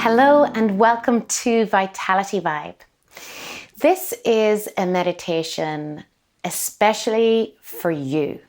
Hello and welcome to Vitality Vibe. This is a meditation especially for you.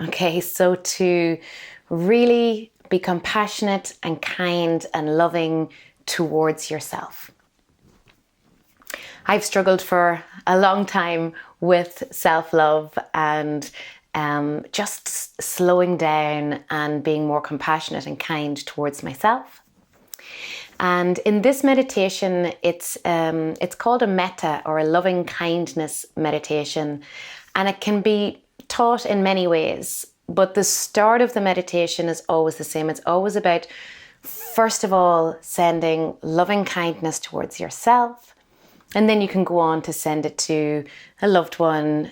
Okay, so to really be compassionate and kind and loving towards yourself. I've struggled for a long time with self-love and just slowing down and being more compassionate and kind towards myself. And in this meditation, it's called a metta or a loving kindness meditation, and it can be taught in many ways. But the start of the meditation is always the same. It's always about, first of all, sending loving kindness towards yourself, and then you can go on to send it to a loved one,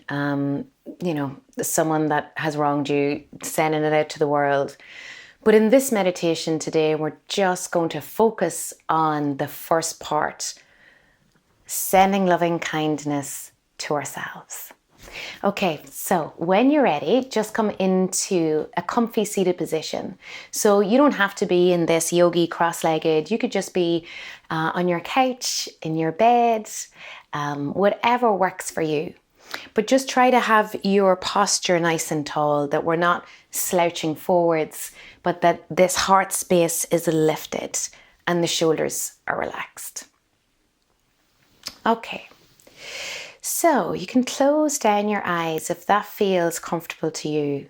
someone that has wronged you, sending it out to the world. But in this meditation today, we're just going to focus on the first part, sending loving kindness to ourselves. Okay, so when you're ready, just come into a comfy seated position. So you don't have to be in this yogi cross-legged. You could just be on your couch, in your bed, whatever works for you. But just try to have your posture nice and tall, that we're not slouching forwards, but that this heart space is lifted and the shoulders are relaxed. Okay, so you can close down your eyes if that feels comfortable to you.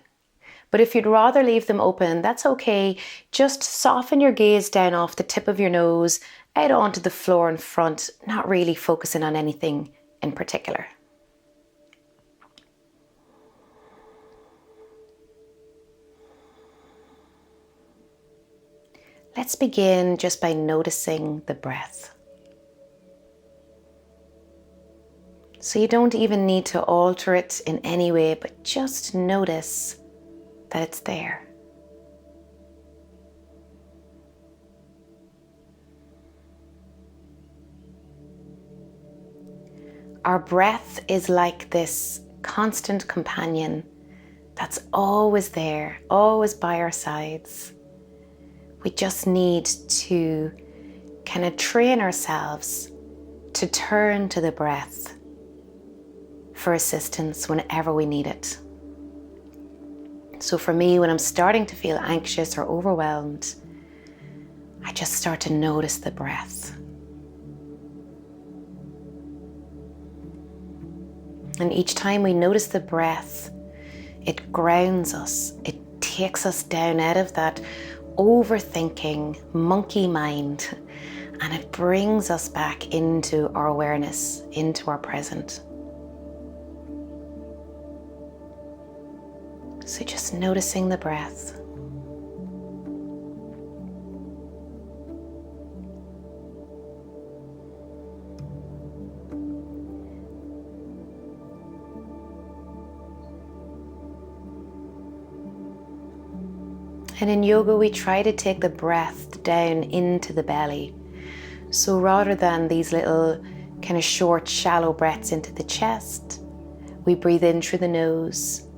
But if you'd rather leave them open, that's okay. Just soften your gaze down off the tip of your nose, out onto the floor in front, not really focusing on anything in particular. Let's begin just by noticing the breath. So you don't even need to alter it in any way, but just notice that it's there. Our breath is like this constant companion that's always there, always by our sides. We just need to kind of train ourselves to turn to the breath for assistance whenever we need it. So for me, when I'm starting to feel anxious or overwhelmed, I just start to notice the breath. And each time we notice the breath, it grounds us. It takes us down out of that overthinking monkey mind, and it brings us back into our awareness, into our present. So just noticing the breath. And in yoga, we try to take the breath down into the belly. So rather than these little kind of short, shallow breaths into the chest, we breathe in through the nose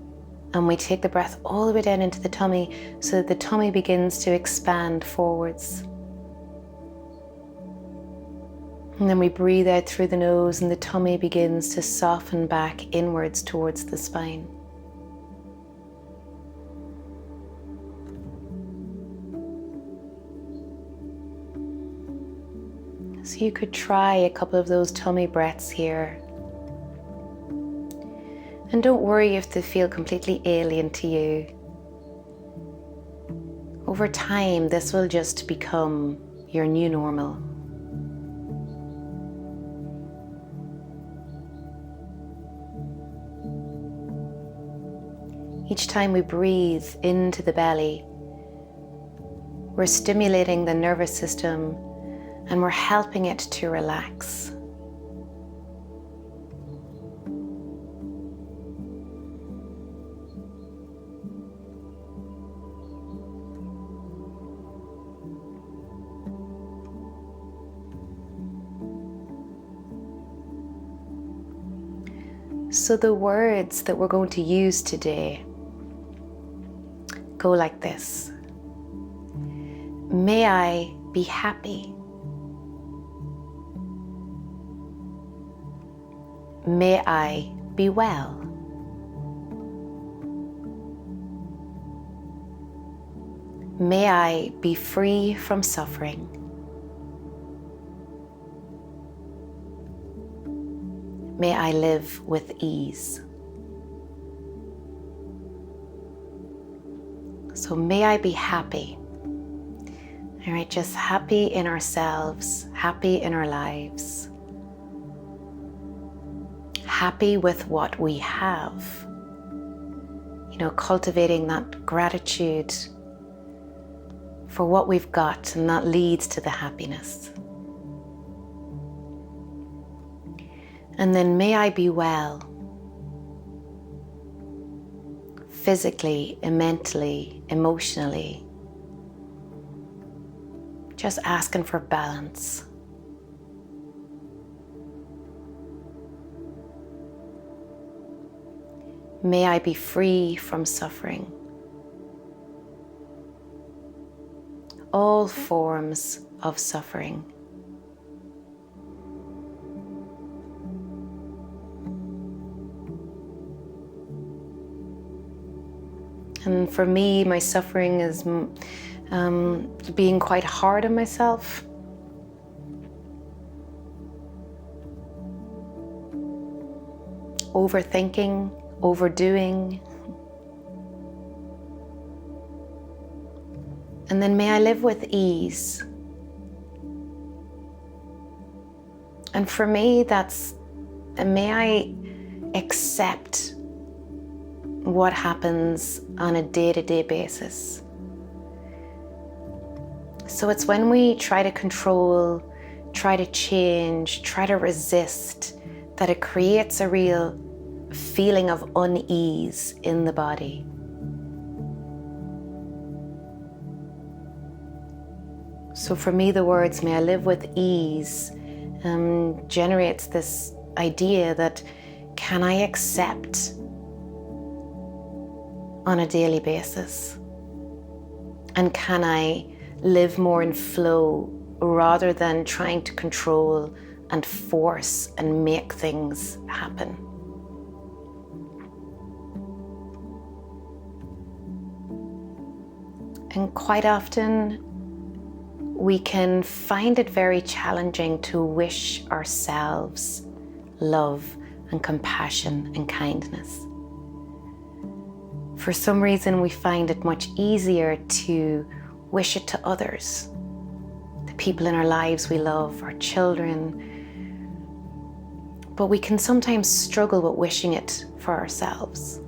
and we take the breath all the way down into the tummy so that the tummy begins to expand forwards. And then we breathe out through the nose and the tummy begins to soften back inwards towards the spine. So you could try a couple of those tummy breaths here. And don't worry if they feel completely alien to you. Over time, this will just become your new normal. Each time we breathe into the belly, we're stimulating the nervous system and we're helping it to relax. So the words that we're going to use today go like this. May I be happy. may I be well. May I be free from suffering. May I live with ease. So may I be happy. All right, just happy in ourselves, happy in our lives, happy with what we have. Cultivating that gratitude for what we've got, and that leads to the happiness. And then may I be well, physically, mentally, emotionally. Just asking for balance. May I be free from suffering. All forms of suffering. And for me, my suffering is being quite hard on myself. Overthinking, overdoing. And then may I live with ease. And for me, may I accept what happens on a day-to-day basis. So it's when we try to control, try to change, try to resist, that it creates a real feeling of unease in the body. So for me, the words, may I live with ease, generates this idea that, can I accept on a daily basis? And can I live more in flow rather than trying to control and force and make things happen? And quite often, we can find it very challenging to wish ourselves love and compassion and kindness. For some reason, we find it much easier to wish it to others, the people in our lives we love, our children. But we can sometimes struggle with wishing it for ourselves.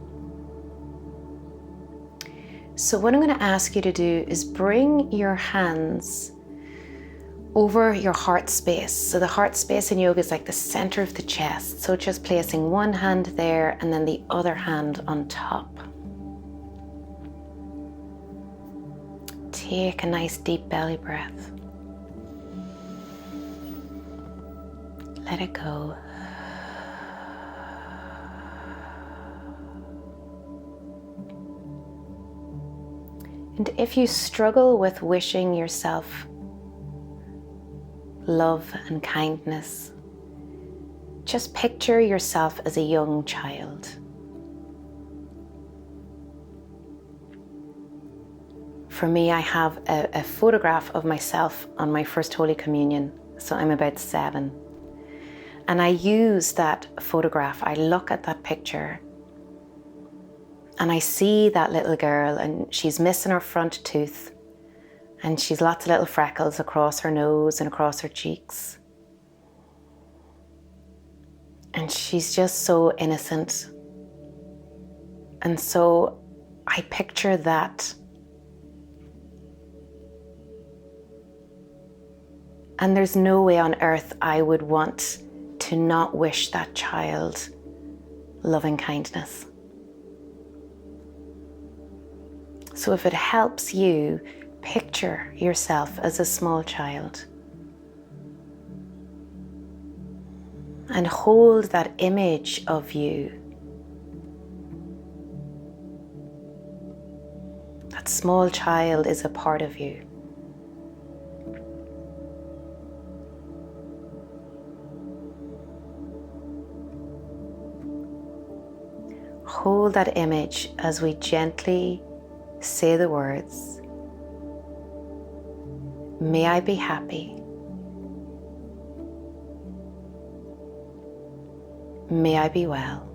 So what I'm going to ask you to do is bring your hands over your heart space. So the heart space in yoga is like the center of the chest. So just placing one hand there and then the other hand on top. Take a nice deep belly breath. Let it go. And if you struggle with wishing yourself love and kindness, just picture yourself as a young child. For me, I have a photograph of myself on my first Holy Communion, so I'm about 7. And I use that photograph, I look at that picture, and I see that little girl, and she's missing her front tooth, and she's lots of little freckles across her nose and across her cheeks. And she's just so innocent. And so I picture that. And there's no way on earth I would want to not wish that child loving kindness. So if it helps you, picture yourself as a small child and hold that image of you. That small child is a part of you. hold that image as we gently say the words, may I be happy. May I be well.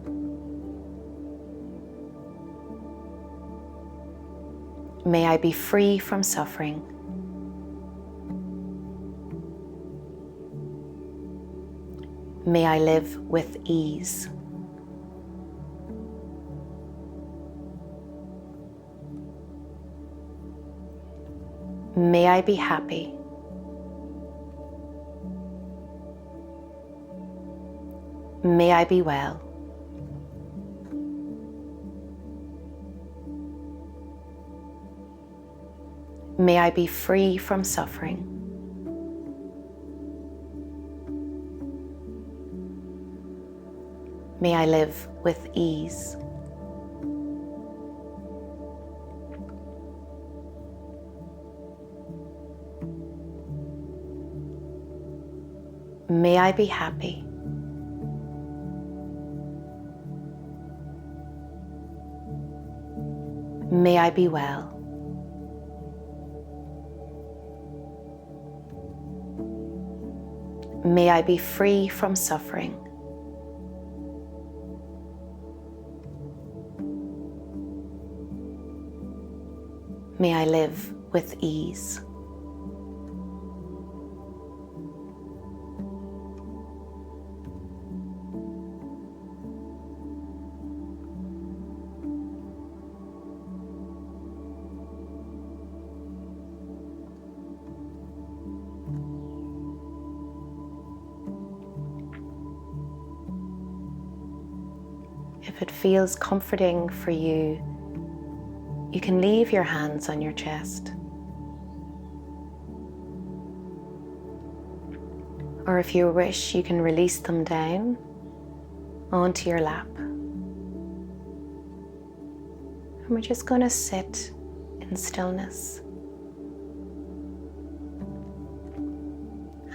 May I be free from suffering. May I live with ease. May I be happy. May I be well. May I be free from suffering. May I live with ease. May I be happy. May I be well. May I be free from suffering. May I live with ease. If it feels comforting for you, you can leave your hands on your chest. Or if you wish, you can release them down onto your lap. And we're just going to sit in stillness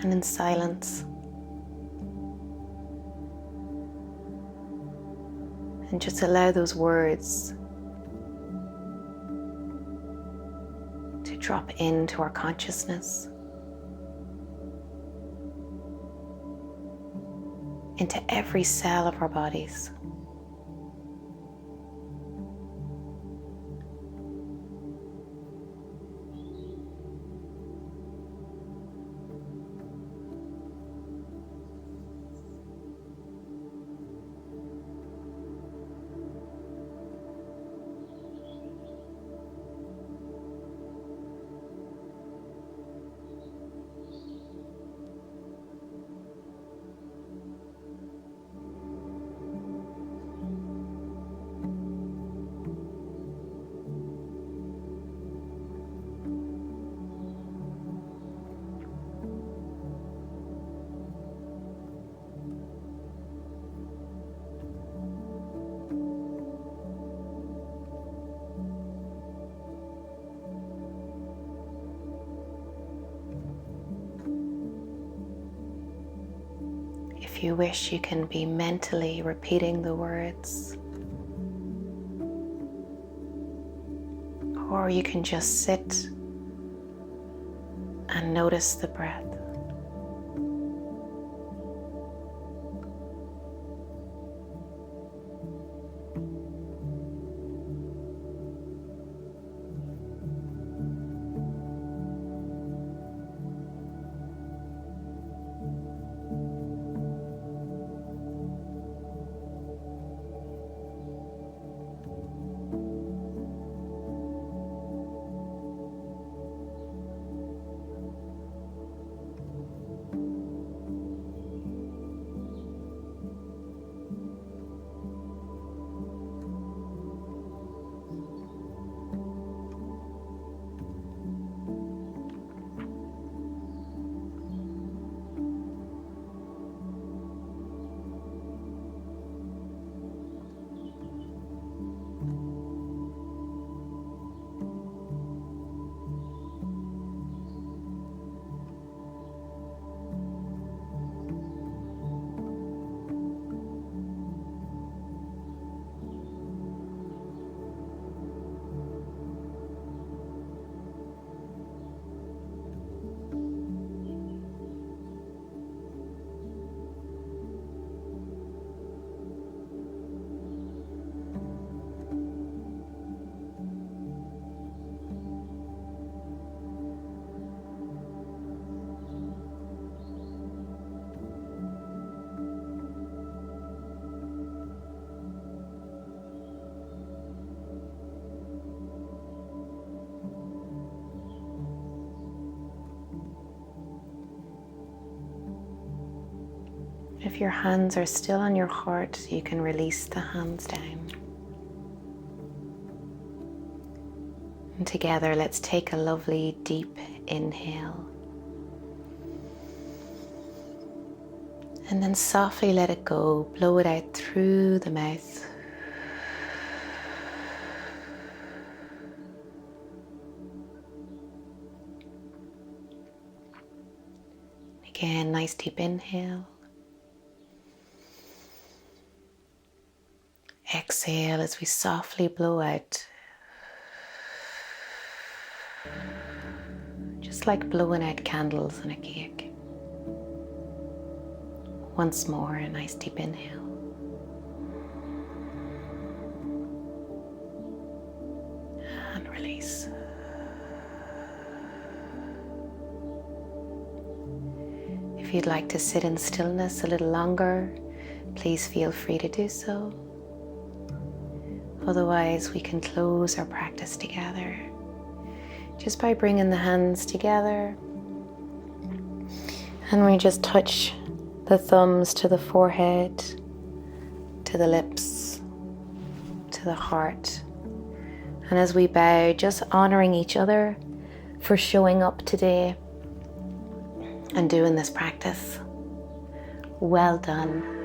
and in silence. And just allow those words to drop into our consciousness, into every cell of our bodies. If you wish, you can be mentally repeating the words, or you can just sit and notice the breath. If your hands are still on your heart, you can release the hands down. And together, let's take a lovely deep inhale. And then softly let it go. Blow it out through the mouth. Again, nice deep inhale. Exhale as we softly blow out. Just like blowing out candles on a cake. Once more, a nice deep inhale. And release. If you'd like to sit in stillness a little longer, please feel free to do so. Otherwise, we can close our practice together just by bringing the hands together. And we just touch the thumbs to the forehead, to the lips, to the heart. And as we bow, just honoring each other for showing up today and doing this practice. Well done.